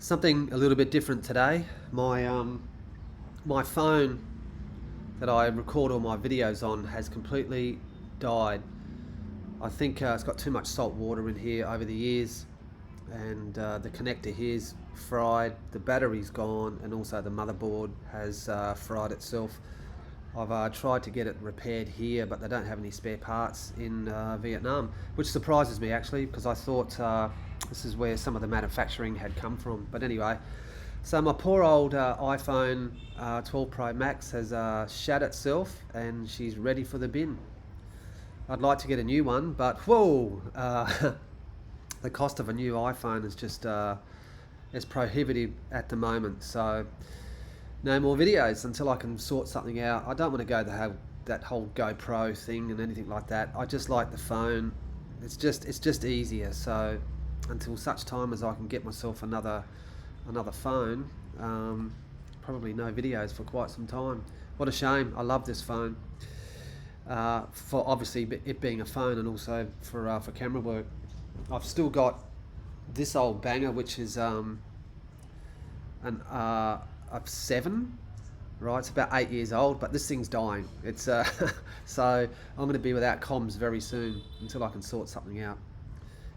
Something a little bit different today. My phone that I record all my videos on has completely died. I think it's got too much salt water in here over the years, and the connector here's fried, the battery's gone, and also the motherboard has fried itself. I've tried to get it repaired here, but they don't have any spare parts in Vietnam, which surprises me actually, because I thought this is where some of the manufacturing had come from. But anyway, so my poor old iPhone 12 Pro Max has shat itself, and she's ready for the bin. I'd like to get a new one, but whoa, the cost of a new iPhone is just is prohibitive at the moment. So no more videos until I can sort something out. I don't want to go that whole GoPro thing and anything like that. I just like the phone. It's just easier. So until such time as I can get myself another phone, probably no videos for quite some time. What a shame. I love this phone. For obviously it being a phone, and also for camera work. I've still got this old banger, which is a 7, right? It's about 8 years old, but this thing's dying. It's so I'm going to be without comms very soon until I can sort something out.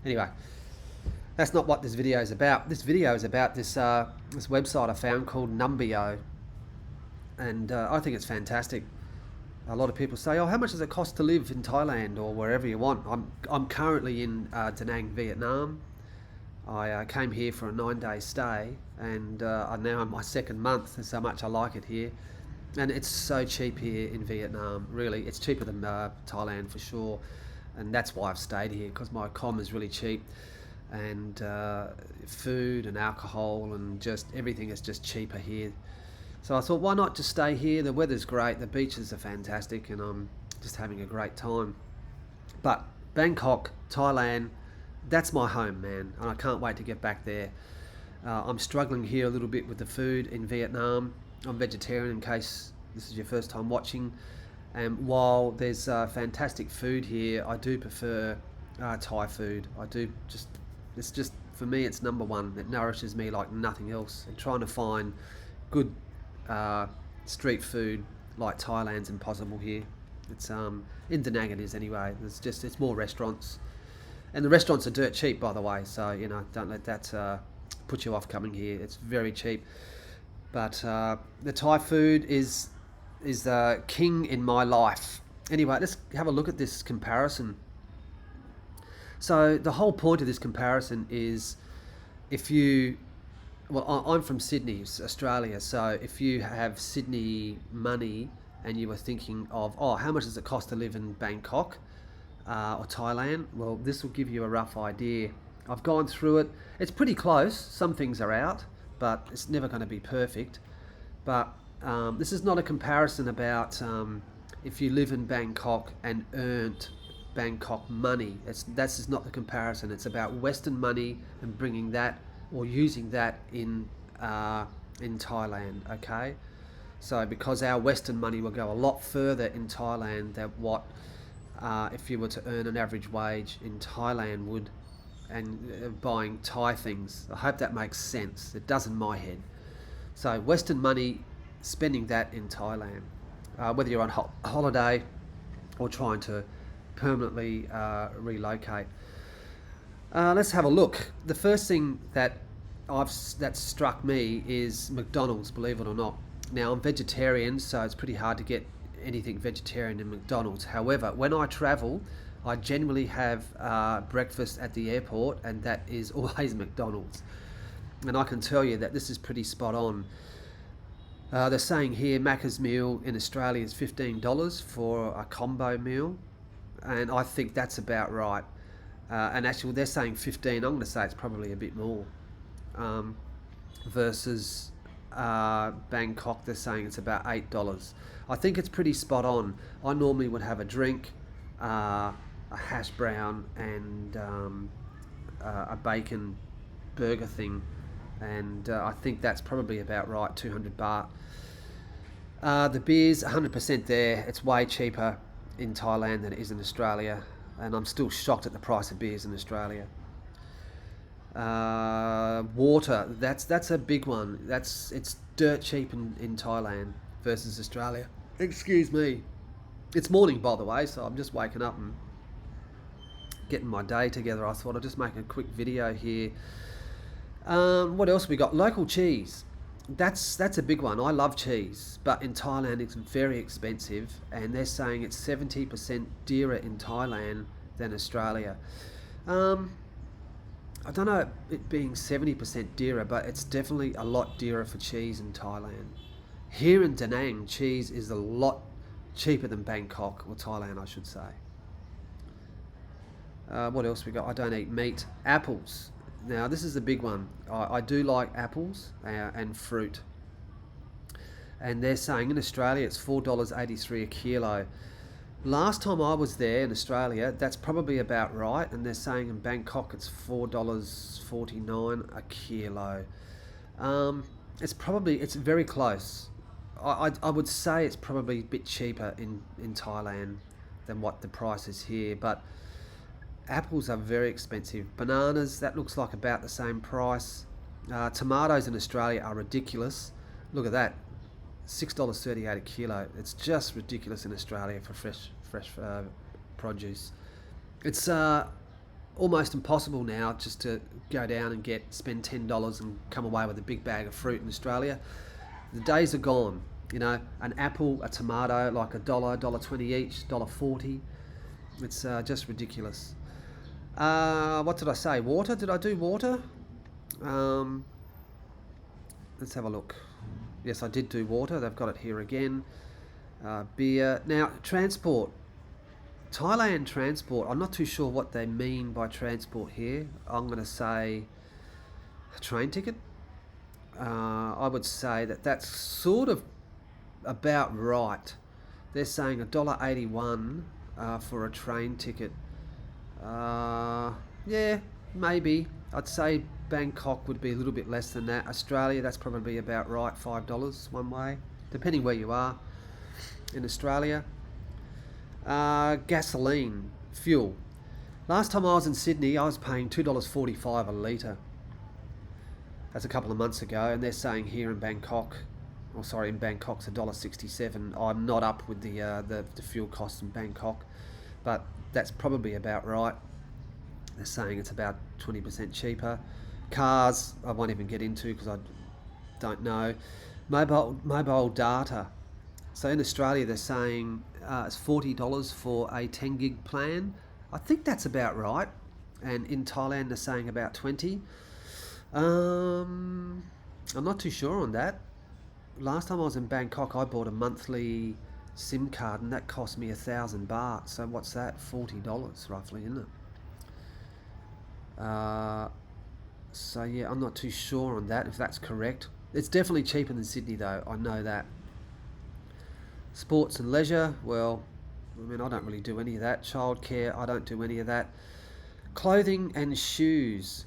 Anyway, that's not what this video is about. This video is about this website I found called Numbeo, and I think it's fantastic. A lot of people say, "Oh, how much does it cost to live in Thailand or wherever you want?" I'm currently in Da Nang, Vietnam. I came here for a 9-day stay, and I'm now in my second month. That's how much I like it here, and it's so cheap here in Vietnam. Really, it's cheaper than Thailand for sure, and that's why I've stayed here, because my comm is really cheap, and food and alcohol and just everything is just cheaper here. So I thought, why not just stay here? The weather's great, the beaches are fantastic, and I'm just having a great time. But Bangkok, Thailand, that's my home, man, and I can't wait to get back there. I'm struggling here a little bit with the food in Vietnam. I'm vegetarian, in case this is your first time watching. And while there's fantastic food here, I do prefer Thai food. It's just, for me, it's number one. It nourishes me like nothing else. And trying to find good street food like Thailand's impossible here. It's in Da Nang it is anyway. It's more restaurants, and the restaurants are dirt cheap, by the way. So don't let that put you off coming here. It's very cheap, but the Thai food is king in my life. Anyway, let's have a look at this comparison. So the whole point of this comparison is, if you I'm from Sydney, Australia, so if you have Sydney money and you were thinking of, how much does it cost to live in Bangkok or Thailand? Well, this will give you a rough idea. I've gone through it. It's pretty close. Some things are out, but it's never going to be perfect. But this is not a comparison about if you live in Bangkok and earned Bangkok money. This is not the comparison. It's about Western money and bringing that, or using that in Thailand. Okay, so because our Western money will go a lot further in Thailand than what if you were to earn an average wage in Thailand would, and buying Thai things. I hope that makes sense. It does in my head. So Western money, spending that in Thailand, whether you're on holiday or trying to permanently relocate. Let's have a look. The first thing that struck me is McDonald's, believe it or not. Now, I'm vegetarian, so it's pretty hard to get anything vegetarian in McDonald's. However, when I travel, I generally have breakfast at the airport, and that is always McDonald's. And I can tell you that this is pretty spot on. They're saying here Macca's meal in Australia is $15 for a combo meal, and I think that's about right. And actually, they're saying 15. I'm going to say it's probably a bit more. Versus Bangkok, they're saying it's about $8. I think it's pretty spot on. I normally would have a drink, a hash brown, and a bacon burger thing, and I think that's probably about right. 200 baht. The beer's 100% there. It's way cheaper in Thailand than it is in Australia, and I'm still shocked at the price of beers in Australia. Water, that's a big one. It's dirt cheap in Thailand versus Australia. Excuse me. It's morning, by the way, so I'm just waking up and getting my day together. I thought I'd just make a quick video here. What else we got? Local cheese. That's a big one. I love cheese, but in Thailand it's very expensive, and they're saying it's 70% dearer in Thailand than Australia. I don't know it being 70% dearer, but it's definitely a lot dearer for cheese in Thailand. Here in Da Nang, cheese is a lot cheaper than Bangkok, or Thailand I should say. What else we got? I don't eat meat. Apples. Now this is the big one. I do like apples and fruit. And they're saying in Australia it's $4.83 a kilo. Last time I was there in Australia, that's probably about right, and they're saying in Bangkok it's $4.49 a kilo. It's very close. I would say it's probably a bit cheaper in Thailand than what the price is here, but apples are very expensive. Bananas, that looks like about the same price. Tomatoes in Australia are ridiculous. Look at that. $6.38 a kilo. It's just ridiculous in Australia for fresh produce. It's almost impossible now just to go down and spend $10 and come away with a big bag of fruit in Australia. The days are gone. You know, an apple, a tomato, like $1.20 each, $1.40. It's just ridiculous. What did I say? Water? Did I do water? Let's have a look. Yes, I did do water. They've got it here again. Beer. Now, transport. Thailand transport. I'm not too sure what they mean by transport here. I'm going to say a train ticket. I would say that's sort of about right. They're saying $1.81 for a train ticket. Yeah, maybe. I'd say Bangkok would be a little bit less than that. Australia, that's probably about right, $5 one way, depending where you are in Australia. Gasoline, fuel. Last time I was in Sydney, I was paying $2.45 a litre. That's a couple of months ago, and they're saying here in Bangkok, in Bangkok's $1.67. I'm not up with the fuel costs in Bangkok, but that's probably about right. They're saying it's about 20% cheaper. Cars, I won't even get into because I don't know. Mobile data. So in Australia, they're saying it's $40 for a 10 gig plan. I think that's about right. And in Thailand, they're saying about 20. I'm not too sure on that. Last time I was in Bangkok, I bought a monthly SIM card, and that cost me 1,000 baht. So what's that? $40 roughly, isn't it? So yeah, I'm not too sure on that, if that's correct. It's definitely cheaper than Sydney though, I know that. Sports and leisure, well, I mean, I don't really do any of that. Childcare, I don't do any of that. Clothing and shoes.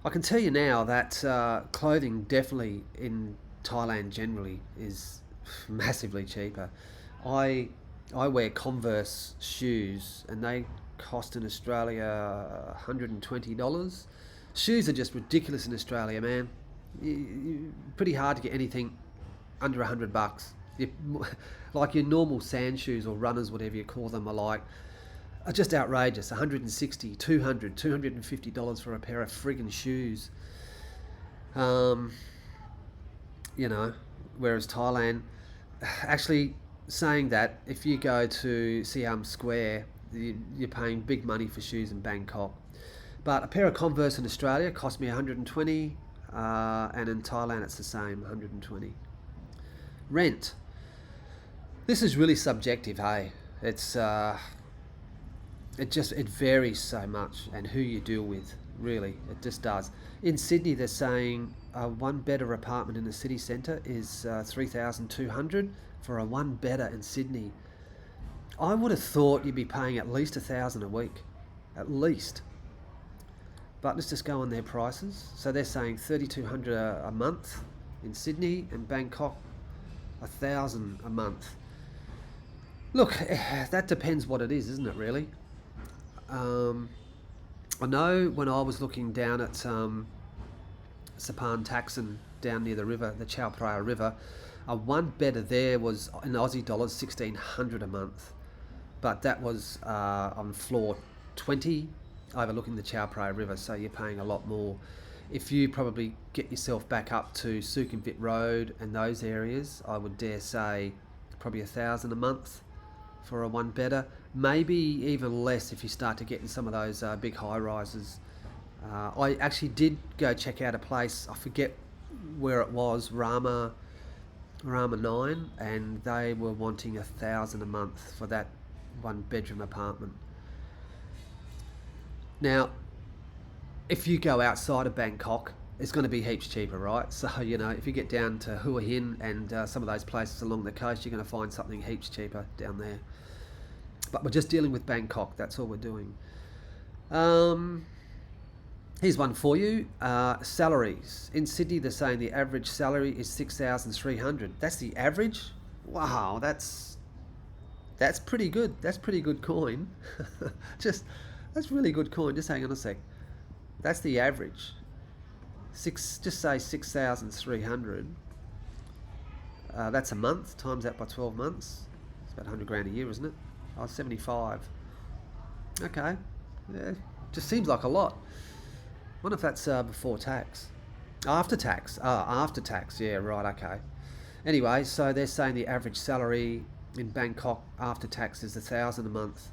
I can tell you now that clothing definitely in Thailand generally is massively cheaper. I wear Converse shoes, and they cost in Australia $120. Shoes are just ridiculous in Australia, man. Pretty hard to get anything under $100. Like your normal sand shoes or runners, whatever you call them, are just outrageous. $160, $200, $250 for a pair of friggin' shoes. You know, whereas Thailand, actually saying that, if you go to Siam Square, you're paying big money for shoes in Bangkok. But a pair of Converse in Australia cost me $120, and in Thailand it's the same, $120. Rent. This is really subjective, hey. It's it varies so much, and who you deal with, really, it just does. In Sydney, they're saying a one-bedder apartment in the city centre is $3,200 for a one-bedder in Sydney. I would have thought you'd be paying at least $1,000 a week, at least. But let's just go on their prices. So they're saying $3,200 a month in Sydney, and Bangkok $1,000 a month. Look, that depends what it is, isn't it, really? I know when I was looking down at Sapan Taxon down near the river, the Chao Phraya River. A one bedder there was in Aussie dollars 1,600 a month, but that was on floor 20 overlooking the Chao Phraya River, so you're paying a lot more. If you probably get yourself back up to Sukhumvit Road and those areas, I would dare say probably 1,000 a month for a one bedder, maybe even less if you start to get in some of those big high rises. I actually did go check out a place, I forget where it was, Rama 9, and they were wanting 1,000 a month for that one bedroom apartment. Now, if you go outside of Bangkok, it's going to be heaps cheaper, right? So, you know, if you get down to Hua Hin and some of those places along the coast, you're going to find something heaps cheaper down there. But we're just dealing with Bangkok, that's all we're doing. Here's one for you. Salaries. In Sydney, they're saying the average salary is 6,300. That's the average? Wow, that's pretty good. That's pretty good coin. That's really good coin. Just hang on a sec. That's the average. Just say 6,300. That's a month. Times that by 12 months. It's about 100 grand a year, isn't it? Oh, 75. Okay. Yeah, just seems like a lot. Wonder if that's before tax. After tax. After tax. Yeah, right, okay. Anyway, so they're saying the average salary in Bangkok after tax is 1,000 a month.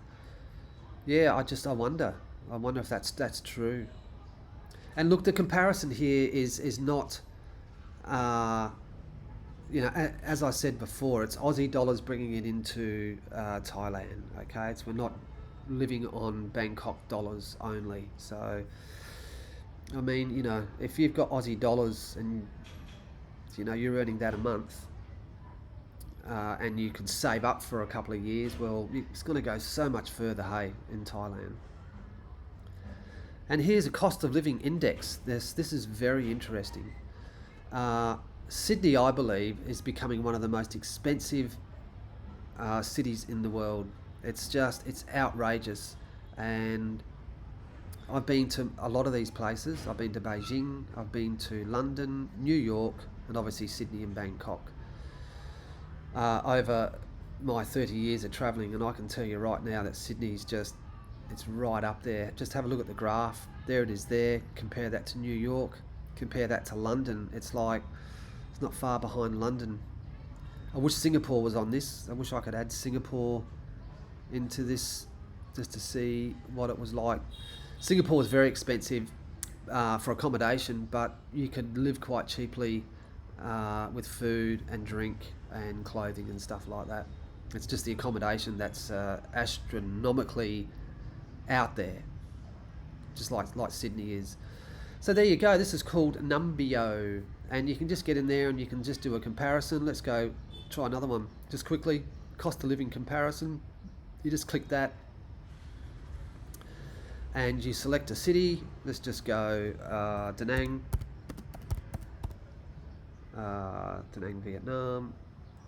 Yeah, I wonder. I wonder if that's true. And look, the comparison here is not, you know, as I said before, it's Aussie dollars bringing it into Thailand. Okay, we're not living on Bangkok dollars only. So, I mean, you know, if you've got Aussie dollars and, you know, you're earning that a month, and you can save up for a couple of years, well, it's going to go so much further, hey, in Thailand. And here's a cost of living index. This is very interesting. Sydney, I believe, is becoming one of the most expensive cities in the world. It's outrageous. And I've been to a lot of these places. I've been to Beijing, I've been to London, New York, and obviously Sydney and Bangkok. Over my 30 years of travelling, and I can tell you right now that Sydney's it's right up there. Just have a look at the graph. There it is there. Compare that to New York. Compare that to London. It's like, it's not far behind London. I wish Singapore was on this. I wish I could add Singapore into this just to see what it was like. Singapore is very expensive for accommodation, but you could live quite cheaply with food and drink and clothing and stuff like that. It's just the accommodation that's astronomically out there, just like Sydney is. So there you go. This is called Numbeo, and you can just get in there and you can just do a comparison. Let's go try another one just quickly. Cost of living comparison. You just click that and you select a city. Let's just go Da Nang, Vietnam,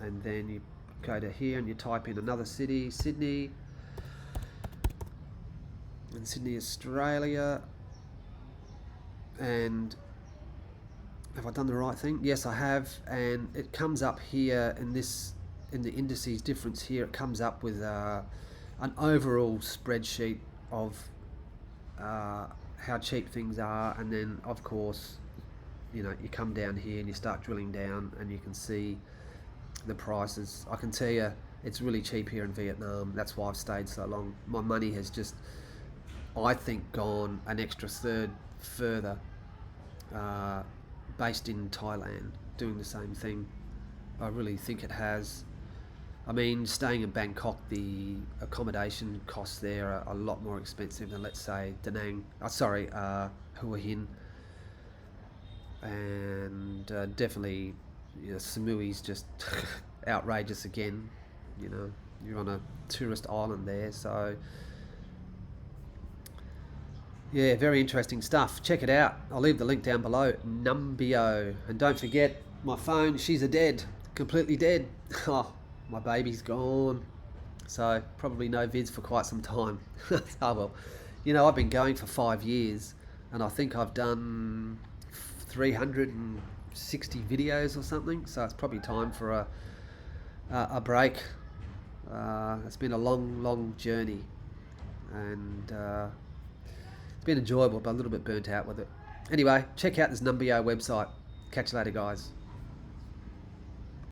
and then you go to here and you type in another city, Sydney, and Sydney, Australia. And have I done the right thing? Yes, I have. And it comes up here in the indices difference here. It comes up with an overall spreadsheet of how cheap things are, and then of course, you know, you come down here and you start drilling down and you can see the prices. I can tell you it's really cheap here in Vietnam. That's why I've stayed so long. My money has just, I think, gone an extra third further based in Thailand, doing the same thing. I really think it has. I mean, staying in Bangkok, the accommodation costs there are a lot more expensive than, let's say, Da Nang, Hua Hin. And definitely, you know, Samui's just outrageous again. You know, you're on a tourist island there, so yeah, very interesting stuff. Check it out. I'll leave the link down below. Numbeo. And don't forget, my phone, she's dead, completely dead. Oh, my baby's gone. So probably no vids for quite some time. Oh well, you know, I've been going for 5 years, and I think I've done 360 videos or something, so it's probably time for a break. It's been a long journey, and it's been enjoyable, but a little bit burnt out with it. Anyway, check out this Numbeo website. Catch you later, guys.